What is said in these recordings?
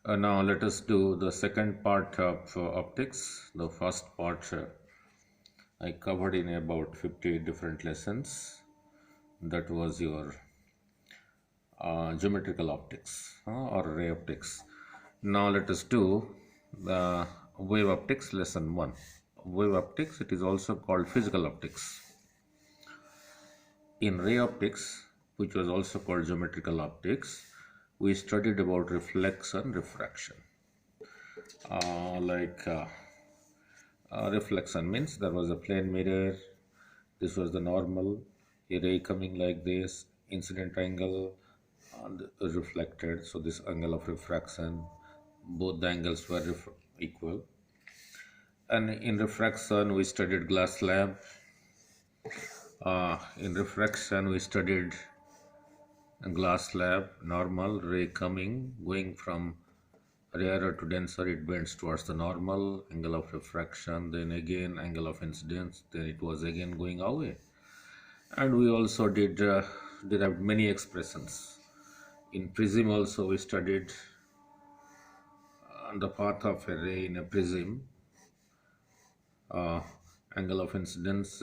Now let us do the second part of optics. The first part I covered in about 50 different lessons. That was your geometrical optics or ray optics. Now let us do the wave optics lesson 1. Wave optics, it is also called physical optics. In ray optics, which was also called geometrical optics, we studied about reflection, refraction. Reflection means there was a plane mirror, this was the normal, a ray coming like this, incident angle and reflected, so this angle of refraction, both the angles were equal. And in refraction we studied glass slab. In refraction we studied a glass slab, normal, ray coming, going from rarer to denser, it bends towards the normal, angle of refraction, then again angle of incidence, then it was again going away. And we also derived many expressions. In prism also we studied the path of a ray in a prism, angle of incidence,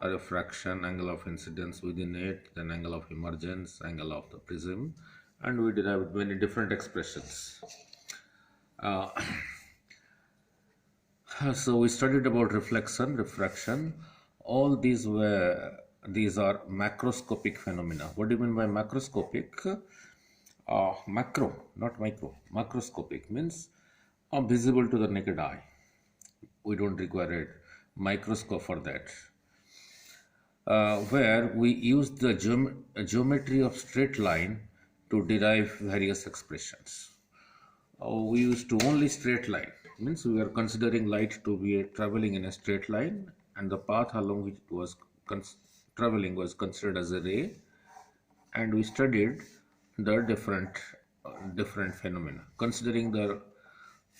a refraction, angle of incidence within it, then angle of emergence, angle of the prism, and we derived many different expressions. So we studied about reflection, refraction. All these are macroscopic phenomena. What do you mean by macroscopic? Macro, not micro. Macroscopic means visible to the naked eye. We don't require a microscope for that. Where we use the geometry of straight line to derive various expressions. We used to only straight line, means we are considering light to be traveling in a straight line, and the path along which it was traveling was considered as a ray, and we studied the different phenomena considering the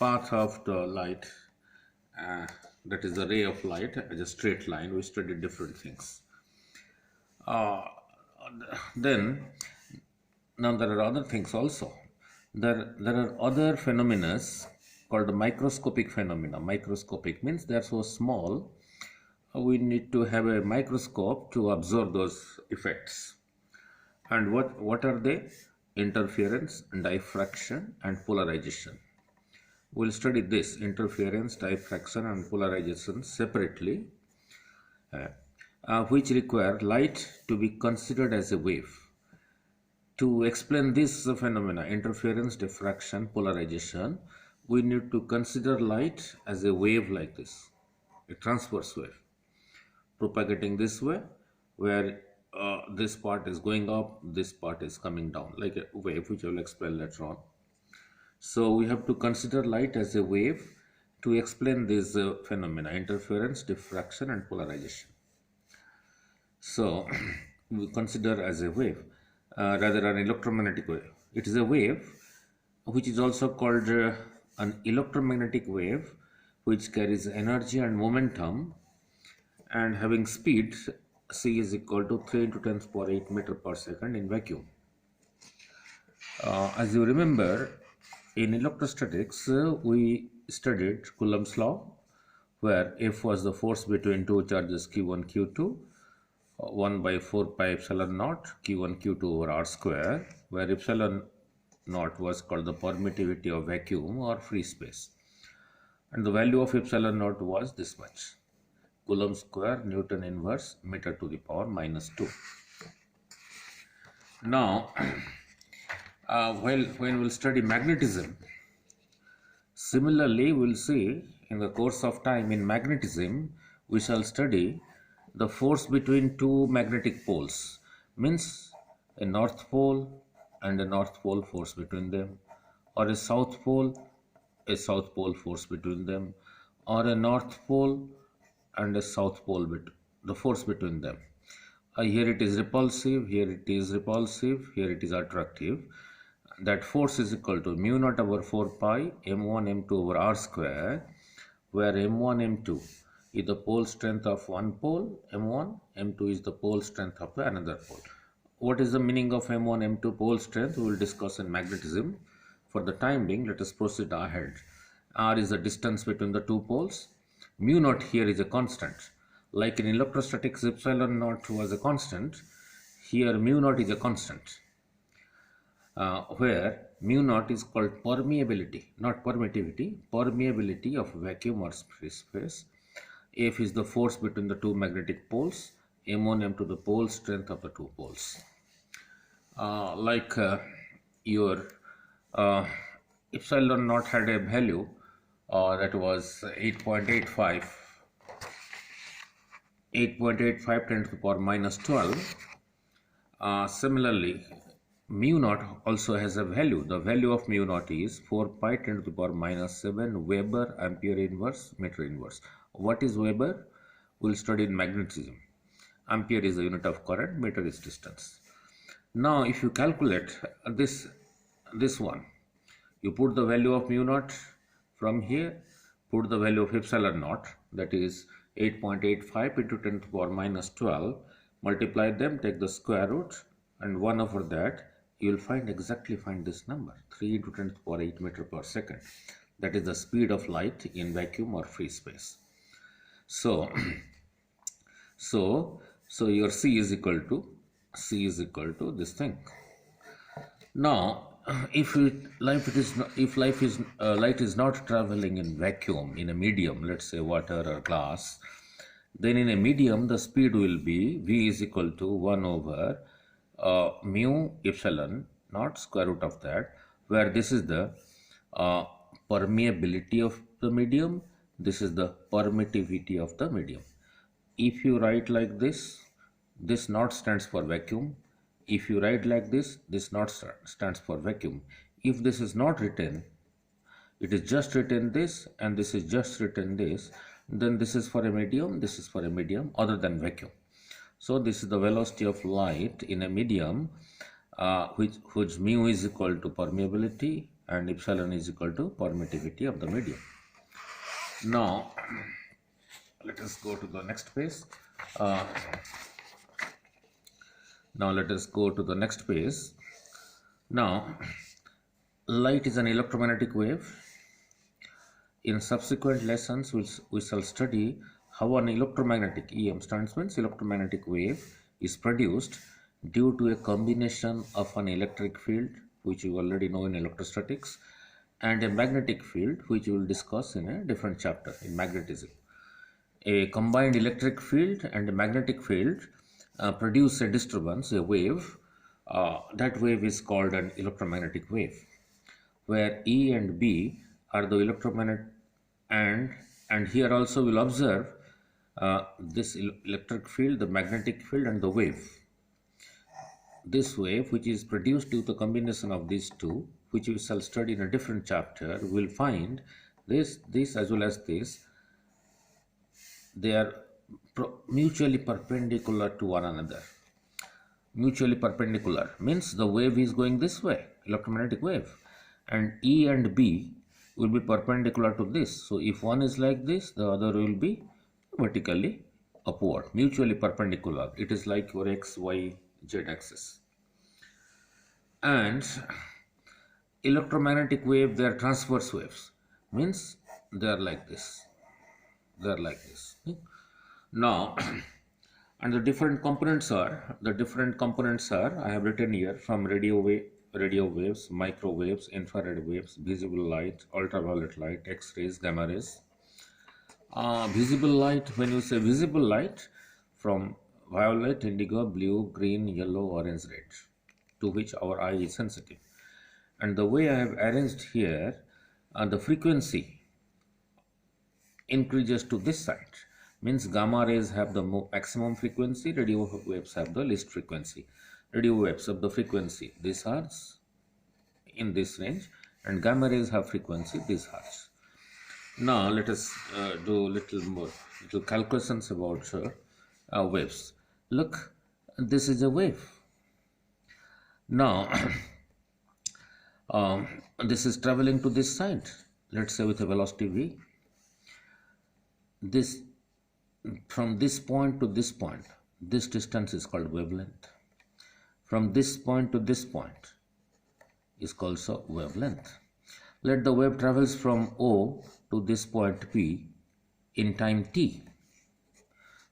path of the light, that is the ray of light as a straight line. We studied different things. Then now there are other things also. There are other phenomena called microscopic phenomena. Microscopic means they are so small, we need to have a microscope to observe those effects. And what are they? Interference, diffraction and polarization. We'll study this interference, diffraction and polarization separately, which require light to be considered as a wave. To explain this phenomena, interference, diffraction, polarization, we need to consider light as a wave like this, a transverse wave, propagating this way, where this part is going up, this part is coming down, like a wave, which I will explain later on. So we have to consider light as a wave to explain these phenomena, interference, diffraction and polarization. So we consider as a wave, rather an electromagnetic wave. It is a wave which is also called an electromagnetic wave, which carries energy and momentum and having speed c is equal to 3 into 10 to the power 8 meter per second in vacuum. As you remember, in electrostatics we studied Coulomb's law, where F was the force between two charges Q1, Q2, 1 by 4 pi epsilon naught Q1, Q2 over R square, where epsilon naught was called the permittivity of vacuum or free space. And the value of epsilon naught was this much, Coulomb square Newton inverse meter to the power minus 2. Now, when we'll study magnetism, similarly we'll see in the course of time in magnetism, we shall study the force between two magnetic poles, means a north pole and a north pole force between them, or a south pole force between them, or a north pole and a south pole the force between them. Here it is repulsive, here it is repulsive, here it is attractive. That force is equal to mu naught over 4 pi m1 m2 over r square, where m1 m2 is the pole strength of one pole, m1, m2 is the pole strength of another pole. What is the meaning of m1, m2 pole strength? We will discuss in magnetism. For the time being, let us proceed ahead. R is the distance between the two poles. Mu naught here is a constant. Like in electrostatics, epsilon naught was a constant. Here mu naught is a constant. Where mu naught is called permeability, not permittivity, permeability of vacuum or free space. F is the force between the two magnetic poles, M1, M2 the pole strength of the two poles. Your epsilon naught had a value that was 8.85 10 to the power minus 12. Similarly, mu naught also has a value. The value of mu naught is 4 pi 10 to the power minus 7 Weber ampere inverse meter inverse. What is Weber? We'll study in magnetism. Ampere is the unit of current, meter is distance. Now, if you calculate this one, you put the value of mu naught from here, put the value of epsilon naught, that is 8.85 into 10 to the power minus 12, multiply them, take the square root, and 1 over that, you will find this number, 3 into 10 to the power 8 meter per second. That is the speed of light in vacuum or free space. So your C is equal to this thing. Now, if light is not traveling in vacuum in a medium, let's say water or glass, then in a medium the speed will be V is equal to 1 over mu epsilon naught square root of that, where this is the permeability of the medium, this is the permittivity of the medium. If you write like this naught stands for vacuum. If you write like this naught stands for vacuum. If this is not written, it is just written this and this is just written this, then this is for a medium, this is for a medium other than vacuum. So this is the velocity of light in a medium whose mu is equal to permeability and epsilon is equal to permittivity of the medium. Now, let us go to the next page. Now, light is an electromagnetic wave. In subsequent lessons, we shall study how an electromagnetic, EM stands means electromagnetic wave, is produced due to a combination of an electric field, which you already know in electrostatics, and a magnetic field, which we will discuss in a different chapter in magnetism. A combined electric field and a magnetic field produce a disturbance, a wave. That wave is called an electromagnetic wave, where E and B are the electromagnetic, and here also we'll observe this electric field, the magnetic field, and the wave. This wave, which is produced due to the combination of these two, which we shall study in a different chapter, will find this as well as this, they are mutually perpendicular to one another. Mutually perpendicular means the wave is going this way, electromagnetic wave, and E and B will be perpendicular to this. So if one is like this, the other will be vertically upward, mutually perpendicular. It is like your X, Y, Z axis. And electromagnetic wave, they are transverse waves, means they are like this. They are like this. Now, and the different components are, I have written here, from radio waves, microwaves, infrared waves, visible light, ultraviolet light, X-rays, gamma rays. Visible light, when you say visible light, from violet, indigo, blue, green, yellow, orange, red, to which our eye is sensitive. And the way I have arranged here, the frequency increases to this side, means gamma rays have the maximum frequency, radio waves have the least frequency. Radio waves of the frequency this hertz in this range, and gamma rays have frequency this hertz. Now let us do little calculations about waves. Look, this is a wave. Now this is traveling to this side, let's say with a velocity v. This, from this point to this point, this distance is called wavelength. From this point to this point, is called a wavelength. Let the wave travels from O to this point P in time t.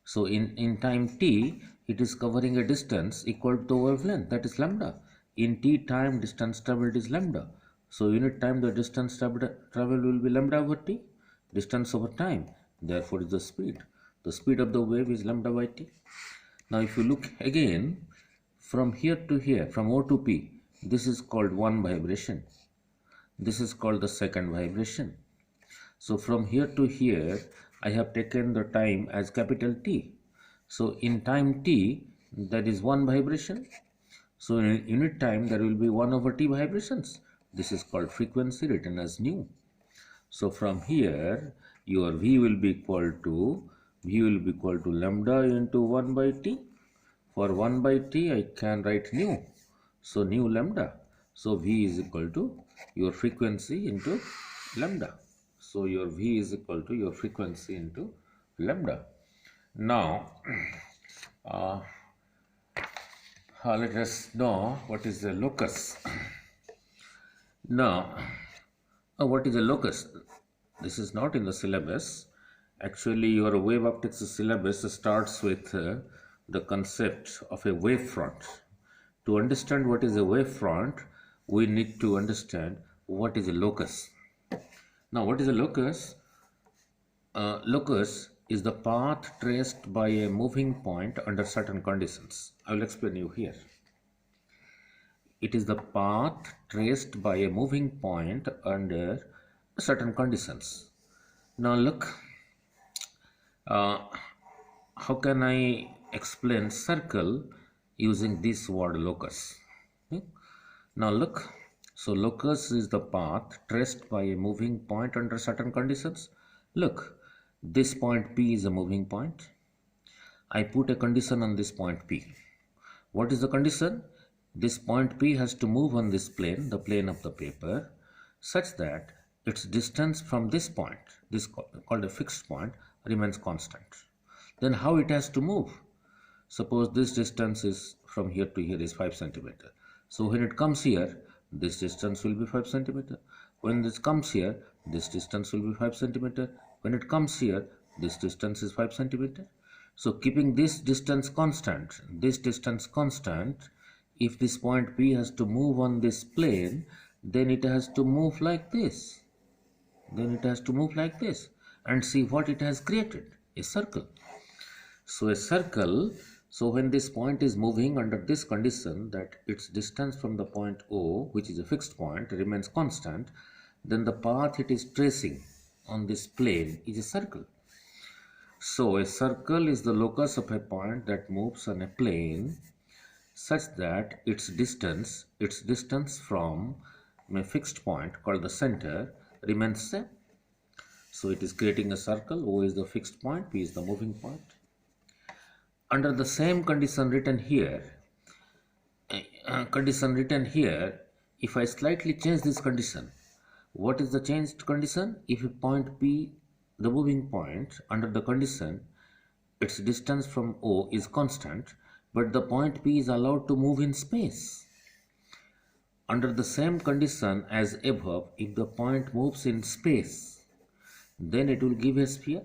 So in time t, it is covering a distance equal to the wavelength, that is lambda. In t time, distance traveled is lambda. So unit time, the distance traveled will be lambda over t, distance over time. Therefore is the speed. The speed of the wave is lambda by t. Now if you look again, from here to here, from O to P, this is called one vibration. This is called the second vibration. So from here to here, I have taken the time as capital T. So in time T, that is one vibration. So in unit time, there will be 1 over T vibrations. This is called frequency, written as nu. So from here, your V will be equal to lambda into 1 by T. For 1 by T, I can write nu. So nu lambda. So V is equal to your frequency into lambda. So your V is equal to your frequency into lambda. Now, let us know what is the locus. Now, what is a locus? This is not in the syllabus. Actually, your wave optics syllabus starts with the concept of a wavefront. To understand what is a wavefront, we need to understand what is a locus. Now, what is a locus? Locus is the path traced by a moving point under certain conditions. I will explain you here. It is the path traced by a moving point under certain conditions. Now look, how can I explain circle using this word locus? Now look, so locus is the path traced by a moving point under certain conditions. Look, this point P is a moving point. I put a condition on this point P. What is the condition? This point P has to move on this plane, the plane of the paper, such that its distance from this point, this called a fixed point, remains constant. Then how it has to move? Suppose this distance is from here to here is 5 centimeter. So when it comes here, this distance will be 5 centimeter. When this comes here, this distance will be 5 centimeter. When it comes here, this distance is 5 centimeter. So keeping this distance constant, if this point P has to move on this plane, then it has to move like this. And see what it has created, a circle. So a circle, so when this point is moving under this condition that its distance from the point O, which is a fixed point, remains constant, then the path it is tracing on this plane is a circle. So a circle is the locus of a point that moves on a plane such that its distance from a fixed point called the center remains same. So it is creating a circle. O is the fixed point, P is the moving point. Under the same condition written here, if I slightly change this condition, what is the changed condition? If a point P, the moving point, under the condition its distance from O is constant, but the point P is allowed to move in space. Under the same condition as above, if the point moves in space, then it will give a sphere.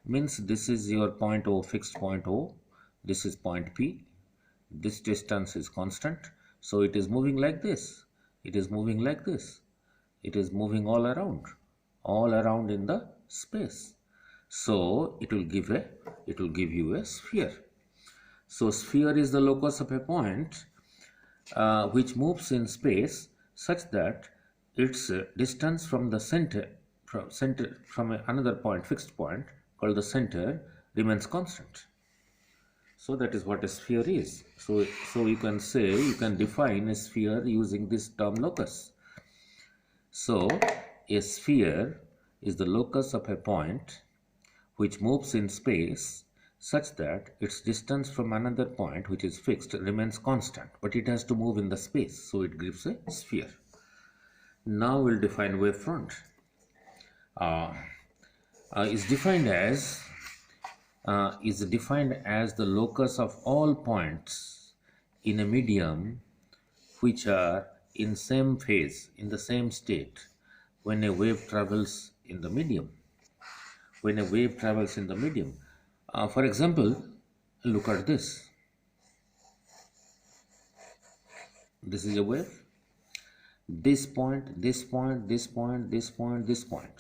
Means this is your point O, fixed point O, this is point P, this distance is constant, so it is moving like this, it is moving all around in the space. So it will give you a sphere. So sphere is the locus of a point which moves in space such that its distance from the center from another point, fixed point called the center, remains constant. So that is what a sphere is. So you can define a sphere using this term locus. So a sphere is the locus of a point which moves in space such that its distance from another point which is fixed remains constant, but it has to move in the space, so it gives a sphere. Now we'll define wavefront. Is defined as the locus of all points in a medium which are in same phase, in the same state when a wave travels in the medium. When a wave travels in the medium. For example, look at this. This is a wave. This point, this point, this point, this point, this point.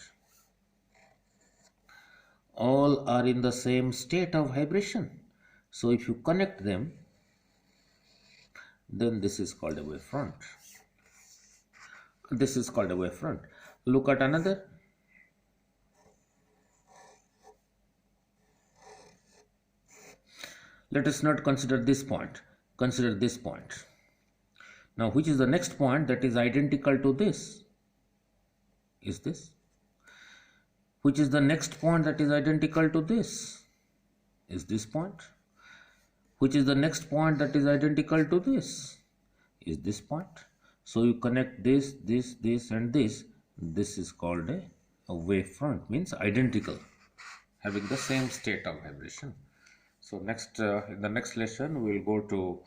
All are in the same state of vibration. So if you connect them, then this is called a wavefront. This is called a wavefront. Look at another. Let us not consider this point. Consider this point. Now, which is the next point that is identical to this? Is this? Which is the next point that is identical to this? Is this point? Which is the next point that is identical to this? Is this point? So you connect this, this, this and this. This is called a wavefront, means identical, having the same state of vibration. So next, in the next lesson, we will go to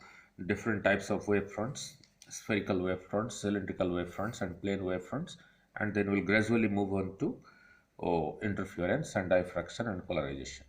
different types of wavefronts, spherical wavefronts, cylindrical wavefronts and plane wavefronts, and then we'll gradually move on to interference and diffraction and polarization.